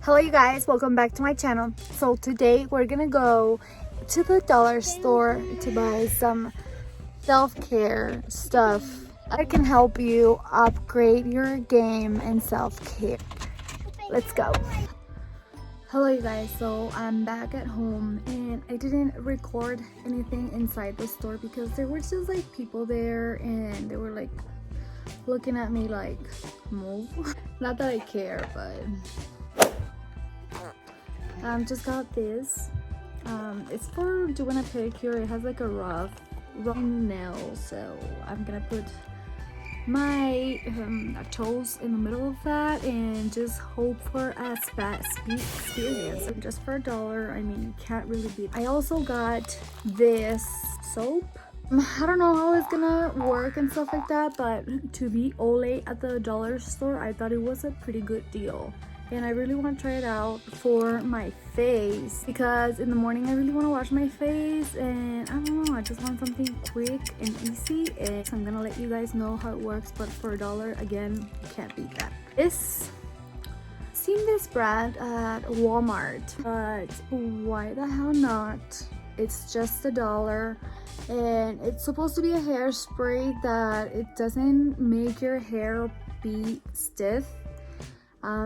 Hello you guys, welcome back to my channel. So today we're gonna go to the dollar store to buy some self-care stuff that can help you upgrade your game in self-care. Let's go. Hello you guys, so I'm back at home and I didn't record anything inside the store because there were just like people there and they were like looking at me like move. Not that I care, but just got this. It's for doing a pedicure. It has like a rough nail, so I'm gonna put my toes in the middle of that and just hope for a experience. Just for $1, I mean, you can't really beat. I also got this soap. I don't know how it's gonna work and stuff like that, but to be Olay at the dollar store, I thought it was a pretty good deal. And I really want to try it out for my face because in the morning I really want to wash my face and I don't know, I just want something quick and easy. And I'm gonna let you guys know how it works, but for $1, again, you can't beat that. Seen this brand at Walmart, but why the hell not? It's just $1 and it's supposed to be a hairspray that it doesn't make your hair be stiff.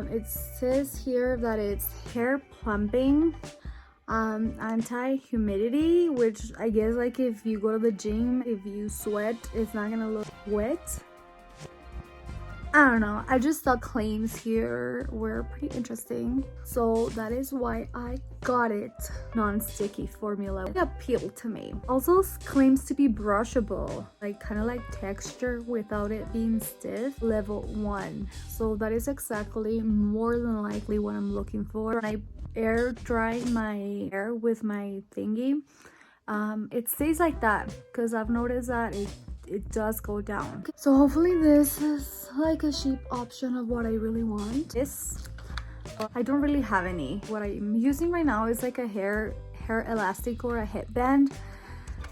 It says here that it's hair plumping, anti-humidity, which I guess like if you go to the gym, if you sweat, it's not gonna look wet. I don't know, I just thought claims here were pretty interesting, so that is why I got it. Non-sticky formula appealed to me. Also claims to be brushable, like kind of like texture without it being stiff. Level 1, so that is exactly more than likely what I'm looking for. When I air dry my hair with my thingy, it stays like that because I've noticed that it does go down. So hopefully this is like a cheap option of what I really want. I don't really have any. What I'm using right now is like a hair elastic or a headband,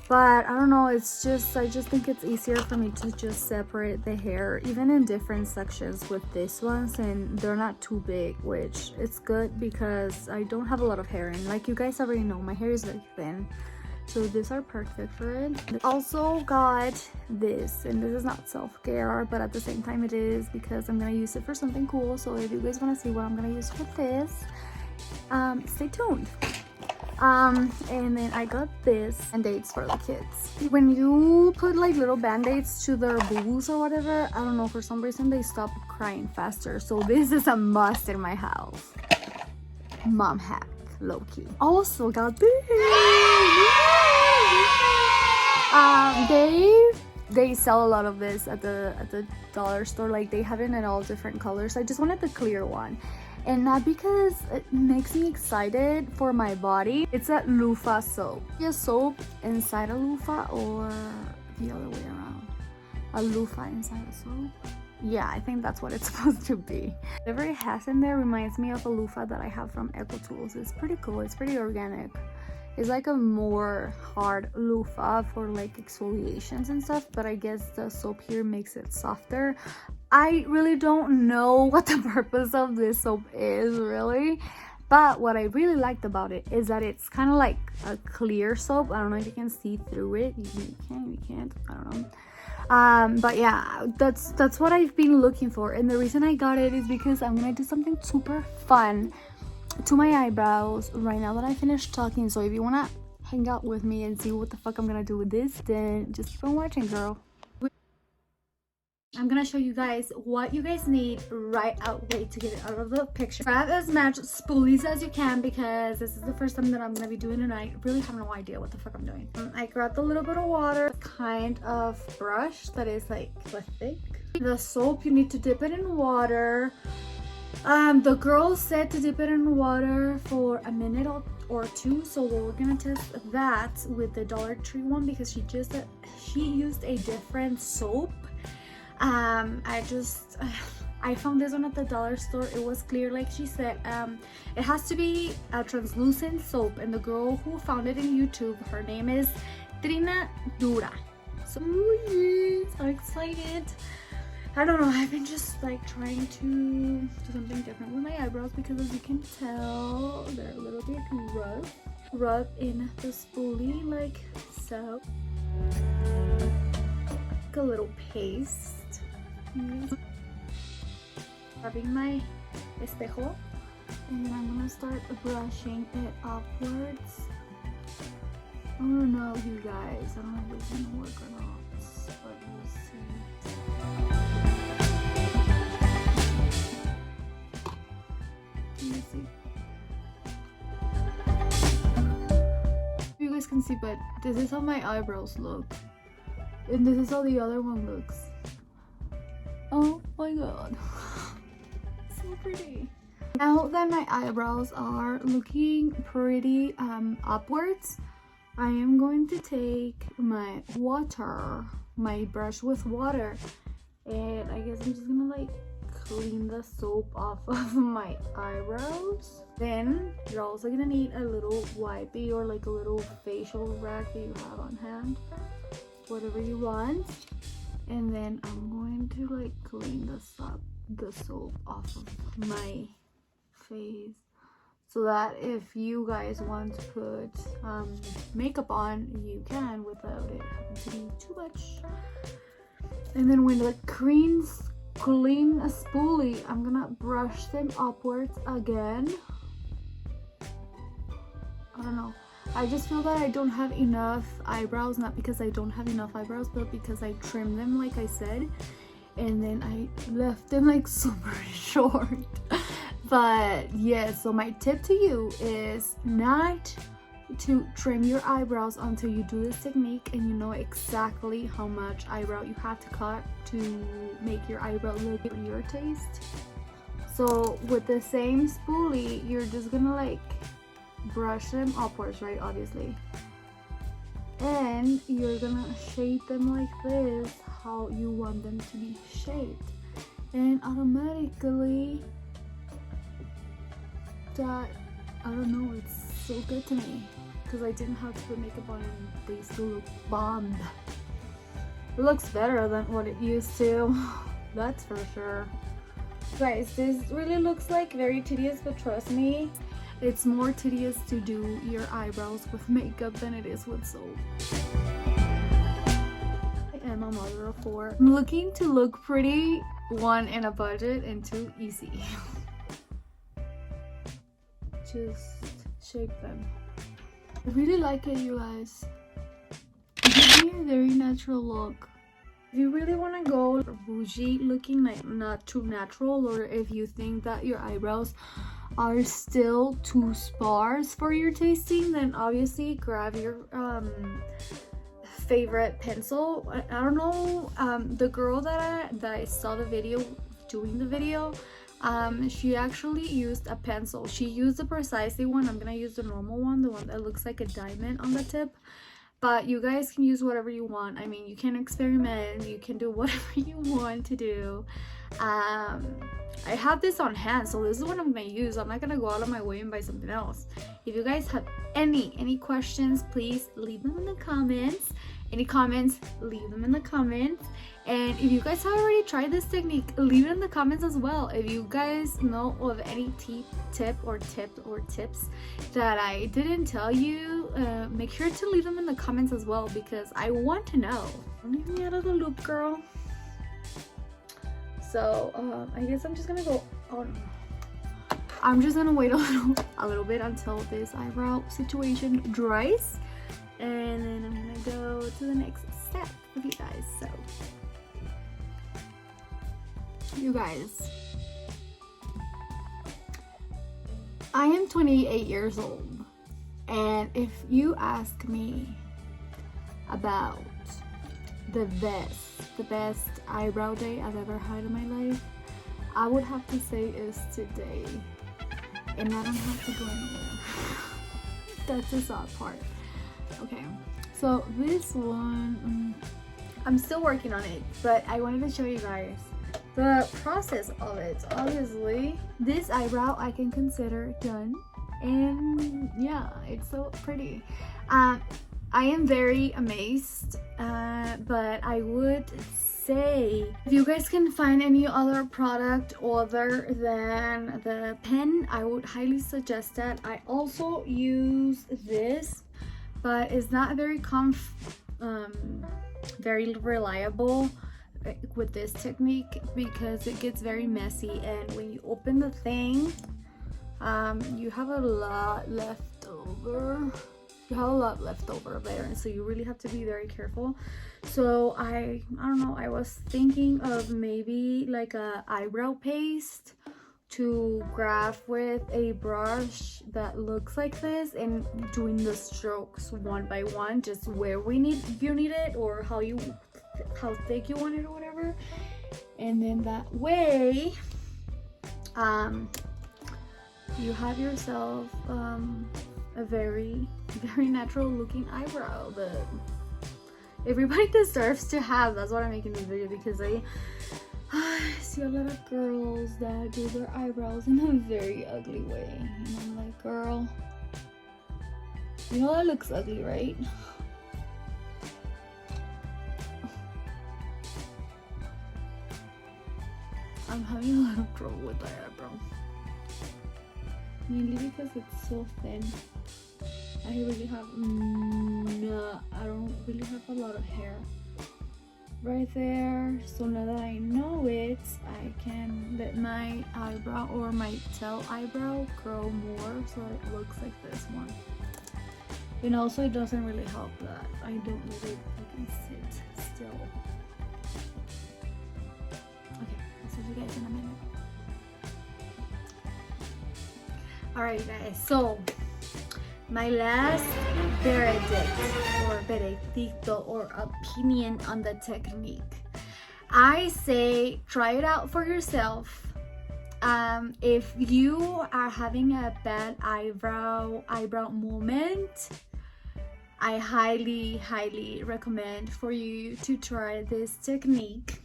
but I don't know, it's just, I just think it's easier for me to just separate the hair even in different sections with this ones, and they're not too big, which is good because I don't have a lot of hair, and like you guys already know, my hair is very thin. So these are perfect for it. Also got this, and this is not self-care, but at the same time it is because I'm gonna use it for something cool. So if you guys want to see what I'm gonna use for this, stay tuned. And then I got this band-aids for the kids. When you put like little band-aids to their boobs or whatever, I don't know, for some reason they stop crying faster. So this is a must in my house. Mom hack, low-key. Also got this. They sell a lot of this at the dollar store. Like they have it in all different colors. I just wanted the clear one, and not because it makes me excited for my body. It's a loofah soap. A soap inside a loofah, or the other way around. A loofah inside a soap. Yeah, I think that's what it's supposed to be. Whatever it has in there reminds me of a loofah that I have from EcoTools. It's pretty cool. It's pretty organic. It's like a more hard loofah for like exfoliations and stuff, but I guess the soap here makes it softer. I really don't know what the purpose of this soap is really, but what I really liked about it is that it's kind of like a clear soap. I don't know if you can see through it. You can, you can't, I don't know. But yeah, that's what I've been looking for, and the reason I got it is because I'm gonna do something super fun to my eyebrows right now that I finished talking. So if you want to hang out with me and see what the fuck I'm gonna do with this, then just keep on watching, girl. I'm gonna show you guys what you guys need right out. Wait to get it out of the picture. Grab as much spoolies as you can because this is the first time that I'm gonna be doing it and I really have no idea what the fuck I'm doing. I grabbed a little bit of water, kind of brush that is like thick. The soap, you need to dip it in water. The girl said to dip it in water for a minute or two, so we're gonna test that with the Dollar Tree one because she used a different soap. I found this one at the dollar store. It was clear, like she said. It has to be a translucent soap, and the girl who found it in YouTube, her name is Trina Dura. So yes, I'm excited. I don't know, I've been just like trying to do something different with my eyebrows because as you can tell, they're a little bit rough. Rub in the spoolie like so. Like a little paste. Rubbing my espejo. And then I'm gonna start brushing it upwards. I don't know, you guys. I don't know if it's gonna work or not, but we'll see. You see? You guys can see, but this is how my eyebrows look, and this is how the other one looks. Oh my god, so pretty. Now that my eyebrows are looking pretty upwards, I am going to take my brush with water, and I guess I'm just gonna like clean the soap off of my eyebrows. Then you're also gonna need a little wipey or like a little facial rag that you have on hand, whatever you want. And then I'm going to like clean the soap off of my face, so that if you guys want to put makeup on, you can without it having to be too much. And then when the clean a spoolie, I'm gonna brush them upwards again. I don't know, I just feel that I don't have enough eyebrows, not because I don't have enough eyebrows, but because I trimmed them like I said, and then I left them like super short. But yeah, so my tip to you is not to trim your eyebrows until you do this technique and you know exactly how much eyebrow you have to cut to make your eyebrow look for your taste. So with the same spoolie, you're just gonna like brush them upwards, right? Obviously. And you're gonna shape them like this, how you want them to be shaped. And automatically that, I don't know, it's so good to me because I didn't have to put makeup on and they still look bomb. It looks better than what it used to, that's for sure. Guys, this really looks like very tedious, but trust me, it's more tedious to do your eyebrows with makeup than it is with soap. I am a mother of four. I'm looking to look pretty, 1, in a budget, and 2, easy. Just shape them. I really like it, you guys. It gives me a very natural look. If you really want to go bougie looking, like not too natural, or if you think that your eyebrows are still too sparse for your tasting, then obviously grab your favorite pencil. I don't know, the girl that I saw the video doing the video, she actually used a pencil. She used the Precisely one. I'm gonna use the normal one, the one that looks like a diamond on the tip, but you guys can use whatever you want. I mean, you can experiment, you can do whatever you want to do. I have this on hand, so this is what I'm gonna use. I'm not gonna go out of my way and buy something else. If you guys have any questions, please leave them in the comments. Any comments, leave them in the comments. And if you guys have already tried this technique, leave it in the comments as well. If you guys know of any tips that I didn't tell you, make sure to leave them in the comments as well, because I want to know. Don't leave me out of the loop, girl. So I guess I'm just gonna go on. I'm just gonna wait a little bit until this eyebrow situation dries, and then I'm gonna go to the next step with you guys. So you guys, I am 28 years old, and if you ask me about the best eyebrow day I've ever had in my life, I would have to say is today, and I don't have to go anywhere. That's the sad part. Okay, so this one, I'm still working on it, but I wanted to show you guys the process of it. Obviously, this eyebrow I can consider done, and yeah, it's so pretty. I am very amazed, but I would say, if you guys can find any other product other than the pen, I would highly suggest that. I also use this, but it's not very very reliable with this technique because it gets very messy, and when you open the thing, you have a lot left over. You have a lot left over there, and so you really have to be very careful. So I don't know, I was thinking of maybe like a eyebrow paste to graph with a brush that looks like this, and doing the strokes one by one, just where you need it, or how thick you want it or whatever. And then that way you have yourself a very natural looking eyebrow that everybody deserves to have. That's what I'm making this video, because I see a lot of girls that do their eyebrows in a very ugly way, and I'm like, girl, you know that looks ugly, right? I'm having a lot of trouble with my eyebrow, mainly because it's so thin. I really have I don't really have a lot of hair right there. So now that I know it, I can let my eyebrow or my tail eyebrow grow more so that it looks like this one. And also, it doesn't really help that I don't really fucking sit still. Okay, I'll see you guys in a minute. Alright guys, so my last veredicto or opinion on the technique. I say try it out for yourself. If you are having a bad eyebrow moment, I highly recommend for you to try this technique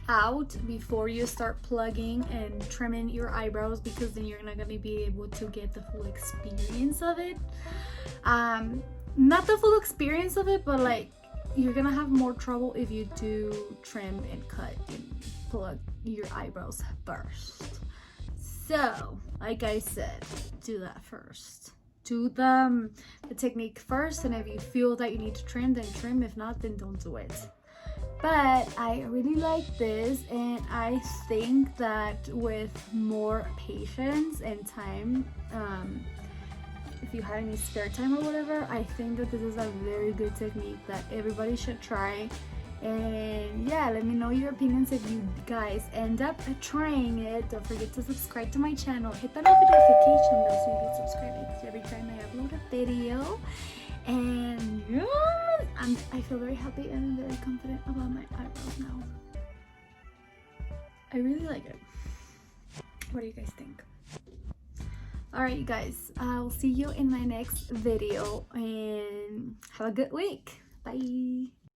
out before you start plugging and trimming your eyebrows, because then you're not gonna be able to get the full experience of it. Not the full experience of it, but like you're gonna have more trouble if you do trim and cut and plug your eyebrows first. So like I said, do that first. Do the technique first, and if you feel that you need to trim, then trim. If not, then don't do it. But I really like this, and I think that with more patience and time, if you have any spare time or whatever, I think that this is a very good technique that everybody should try. And yeah, let me know your opinions if you guys end up trying it. Don't forget to subscribe to my channel, hit that notification bell so you get subscribed every time I upload a video. And yeah, I feel very happy and I'm very confident about my eyebrows now. I really like it. What do you guys think? Alright you guys, I'll see you in my next video, and have a good week. Bye.